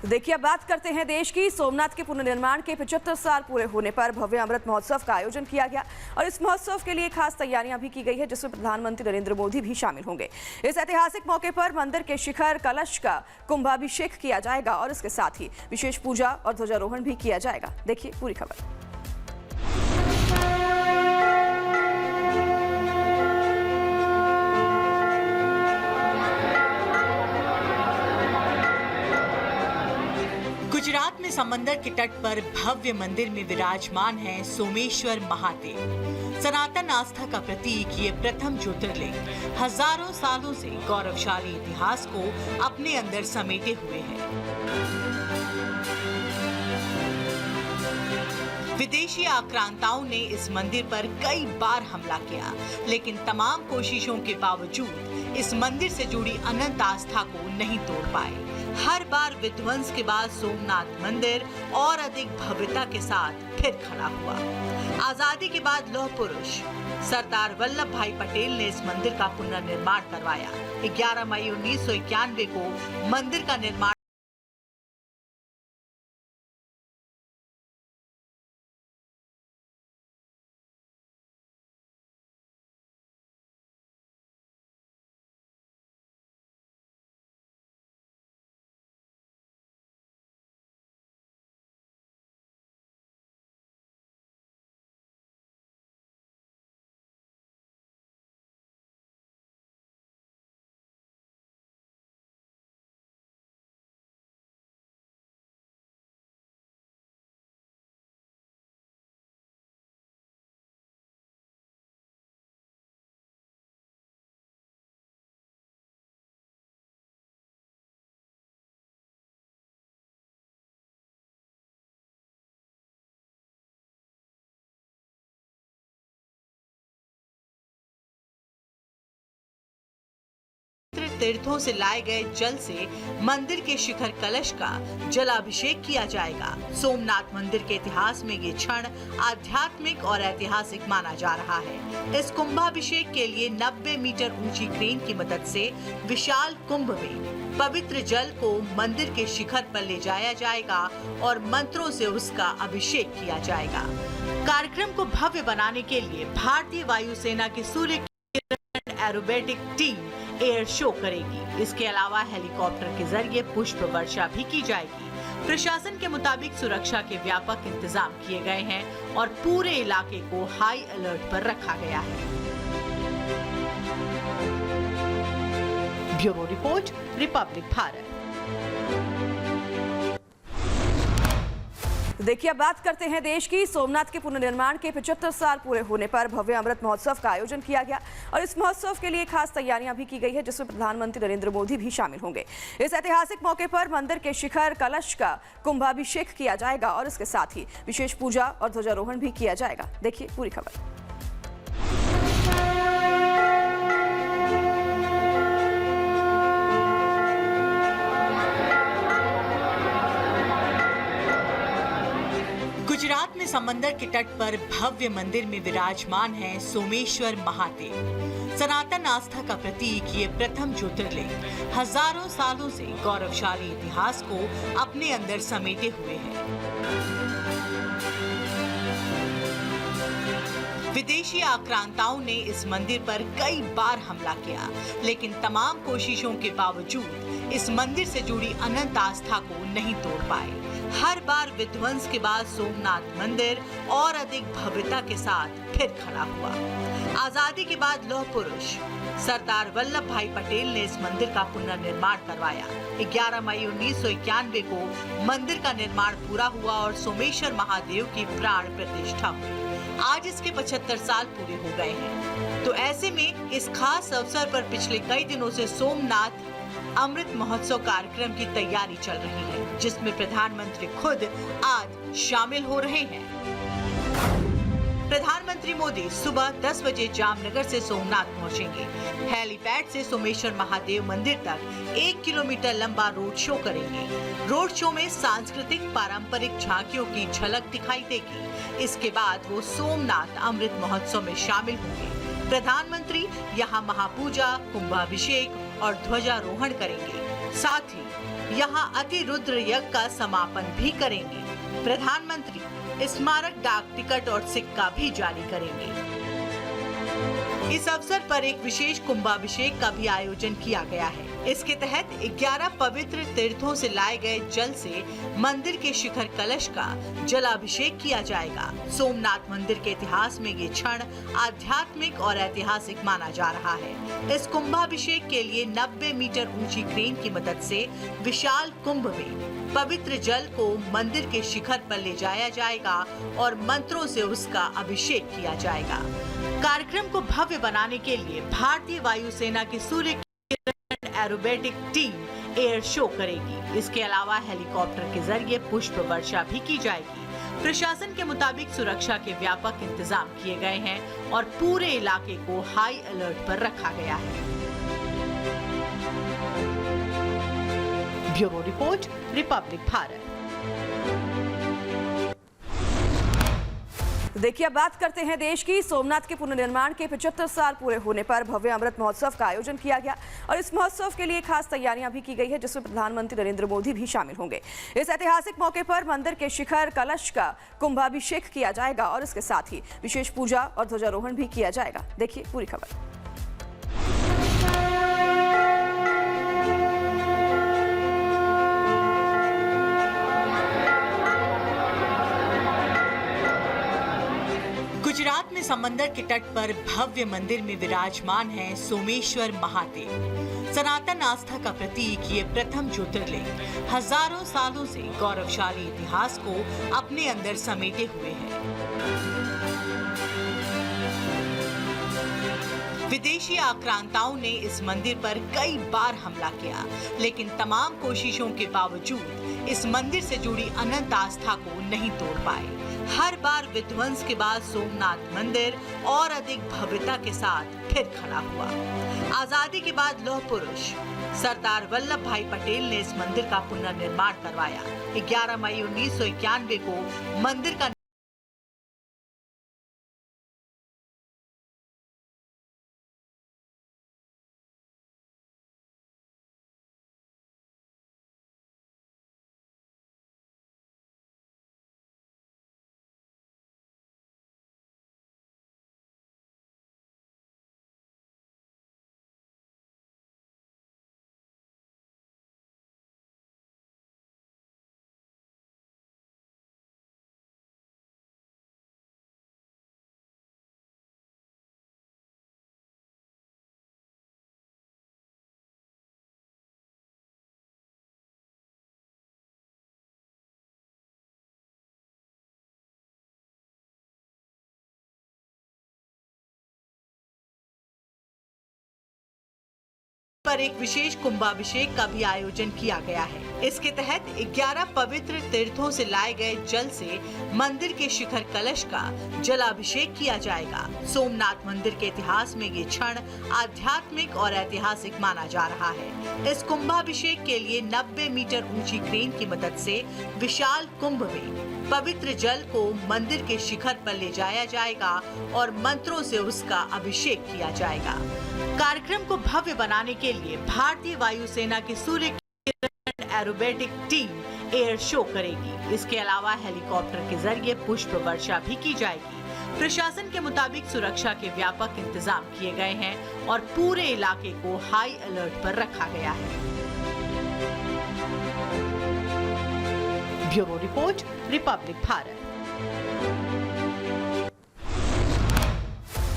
देखिए, अब बात करते हैं देश की। सोमनाथ के पुनर्निर्माण के 75 साल पूरे होने पर भव्य अमृत महोत्सव का आयोजन किया गया और इस महोत्सव के लिए खास तैयारियां भी की गई है, जिसमें प्रधानमंत्री नरेंद्र मोदी भी शामिल होंगे। इस ऐतिहासिक मौके पर मंदिर के शिखर कलश का कुंभाभिषेक किया जाएगा और इसके साथ ही विशेष पूजा और ध्वजारोहण भी किया जाएगा। देखिए पूरी खबर। गुजरात में समंदर के तट पर भव्य मंदिर में विराजमान है सोमेश्वर महादेव। सनातन आस्था का प्रतीक ये प्रथम ज्योतिर्लिंग हजारों सालों से गौरवशाली इतिहास को अपने अंदर समेटे हुए है। विदेशी आक्रांताओं ने इस मंदिर पर कई बार हमला किया, लेकिन तमाम कोशिशों के बावजूद इस मंदिर से जुड़ी अनंत आस्था को नहीं तोड़ पाए। हर बार विध्वंस के बाद सोमनाथ मंदिर और अधिक भव्यता के साथ फिर खड़ा हुआ। आजादी के बाद लौह पुरुष सरदार वल्लभ भाई पटेल ने इस मंदिर का पुनर्निर्माण करवाया। 11 मई 1991 को मंदिर का निर्माण तीर्थों से लाए गए जल से मंदिर के शिखर कलश का जलाभिषेक किया जाएगा। सोमनाथ मंदिर के इतिहास में ये क्षण आध्यात्मिक और ऐतिहासिक माना जा रहा है। इस कुंभाभिषेक के लिए 90 मीटर ऊंची क्रेन की मदद से विशाल कुंभ में पवित्र जल को मंदिर के शिखर पर ले जाया जाएगा और मंत्रों से उसका अभिषेक किया जाएगा। कार्यक्रम को भव्य बनाने के लिए भारतीय वायुसेना की Surya Kiran aerobatic team air show करेगी। इसके अलावा हेलीकॉप्टर के जरिए पुष्प वर्षा भी की जाएगी। प्रशासन के मुताबिक सुरक्षा के व्यापक इंतजाम किए गए हैं और पूरे इलाके को हाई अलर्ट पर रखा गया है। Bureau report, Republic Bharat. देखिए, अब बात करते हैं देश की। सोमनाथ के पुनर्निर्माण के 75 साल पूरे होने पर भव्य अमृत महोत्सव का आयोजन किया गया और इस महोत्सव के लिए खास तैयारियां भी की गई है, जिसमें प्रधानमंत्री नरेंद्र मोदी भी शामिल होंगे। इस ऐतिहासिक मौके पर मंदिर के शिखर कलश का कुंभाभिषेक किया जाएगा और इसके साथ ही विशेष पूजा और ध्वजारोहण भी किया जाएगा। देखिए पूरी खबर। गुजरात में समंदर के तट पर भव्य मंदिर में विराजमान है सोमेश्वर महादेव। सनातन आस्था का प्रतीक ये प्रथम ज्योतिर्लिंग हजारों सालों से गौरवशाली इतिहास को अपने अंदर समेटे हुए है। विदेशी आक्रांताओं ने इस मंदिर पर कई बार हमला किया, लेकिन तमाम कोशिशों के बावजूद इस मंदिर से जुड़ी अनंत आस्था को नहीं तोड़ पाए। हर बार विध्वंस के बाद सोमनाथ मंदिर और अधिक भव्यता के साथ फिर खड़ा हुआ। आजादी के बाद लौह पुरुष सरदार वल्लभ भाई पटेल ने इस मंदिर का पुनर्निर्माण करवाया। 11 मई 1991 को मंदिर का निर्माण पूरा हुआ और सोमेश्वर महादेव की प्राण प्रतिष्ठा हुई। आज इसके 75 साल पूरे हो गए हैं। तो ऐसे में इस खास अवसर पर पिछले कई दिनों से सोमनाथ अमृत महोत्सव कार्यक्रम की तैयारी चल रही है, जिसमें प्रधानमंत्री खुद आज शामिल हो रहे हैं। प्रधानमंत्री मोदी सुबह 10 बजे जामनगर से सोमनाथ पहुंचेंगे। हेलीपैड से सोमेश्वर महादेव मंदिर तक 1 किलोमीटर लंबा रोड शो करेंगे। रोड शो में सांस्कृतिक पारंपरिक झांकियों की झलक दिखाई देगी। इसके बाद वो सोमनाथ अमृत महोत्सव में शामिल होंगे। प्रधानमंत्री यहाँ महापूजा, कुंभाभिषेक और ध्वजारोहण करेंगे। साथ ही यहाँ अतिरुद्र यज्ञ का समापन भी करेंगे। प्रधानमंत्री स्मारक डाक टिकट और सिक्का भी जारी करेंगे। इस अवसर पर एक विशेष कुंभाभिषेक का भी आयोजन किया गया है। इसके तहत 11 पवित्र तीर्थों से लाए गए जल से मंदिर के शिखर कलश का जलाभिषेक किया जाएगा। सोमनाथ मंदिर के इतिहास में ये क्षण आध्यात्मिक और ऐतिहासिक माना जा रहा है। इस कुंभाभिषेक के लिए 90 मीटर ऊंची क्रेन की मदद से विशाल कुंभ में पवित्र जल को मंदिर के शिखर पर ले जाया जाएगा और मंत्रों से उसका अभिषेक किया जाएगा। कार्यक्रम को भव्य बनाने के लिए भारतीय वायुसेना की सूर्य एरोबेटिक टीम एयर शो करेगी। इसके अलावा हेलीकॉप्टर के जरिए पुष्प वर्षा भी की जाएगी। प्रशासन के मुताबिक सुरक्षा के व्यापक इंतजाम किए गए हैं और पूरे इलाके को हाई अलर्ट पर रखा गया है। Bureau report, Republic Bharat. देखिए, अब बात करते हैं देश की। सोमनाथ के पुनर्निर्माण के 75 साल पूरे होने पर भव्य अमृत महोत्सव का आयोजन किया गया और इस महोत्सव के लिए खास तैयारियां भी की गई है, जिसमें प्रधानमंत्री नरेंद्र मोदी भी शामिल होंगे। इस ऐतिहासिक मौके पर मंदिर के शिखर कलश का कुंभाभिषेक किया जाएगा और इसके साथ ही विशेष पूजा और ध्वजारोहण भी किया जाएगा। देखिए पूरी खबर। गुजरात में समंदर के तट पर भव्य मंदिर में विराजमान है सोमेश्वर महादेव। सनातन आस्था का प्रतीक ये प्रथम ज्योतिर्लिंग हजारों सालों से गौरवशाली इतिहास को अपने अंदर समेटे हुए है। विदेशी आक्रांताओं ने इस मंदिर पर कई बार हमला किया, लेकिन तमाम कोशिशों के बावजूद इस मंदिर से जुड़ी अनंत आस्था को नहीं तोड़ पाए। हर बार विध्वंस के बाद सोमनाथ मंदिर और अधिक भव्यता के साथ फिर खड़ा हुआ। आजादी के बाद लौह पुरुष सरदार वल्लभ भाई पटेल ने इस मंदिर का पुनर्निर्माण करवाया। 11 मई 1991 को मंदिर का पर एक विशेष कुंभाभिषेक का भी आयोजन किया गया है। इसके तहत 11 पवित्र तीर्थों से लाए गए जल से मंदिर के शिखर कलश का जलाभिषेक किया जाएगा। सोमनाथ मंदिर के इतिहास में ये क्षण आध्यात्मिक और ऐतिहासिक माना जा रहा है। इस कुंभाभिषेक के लिए 90 मीटर ऊंची क्रेन की मदद से विशाल कुंभ में पवित्र जल को मंदिर के शिखर पर ले जाया जाएगा और मंत्रों से उसका अभिषेक किया जाएगा। कार्यक्रम को भव्य बनाने के लिए भारतीय वायुसेना की सूर्य एरोबेटिक टीम एयर शो करेगी। इसके अलावा हेलीकॉप्टर के जरिए पुष्प वर्षा भी की जाएगी। प्रशासन के मुताबिक सुरक्षा के व्यापक इंतजाम किए गए हैं और पूरे इलाके को हाई अलर्ट पर रखा गया है। Bureau report, Republic Bharat.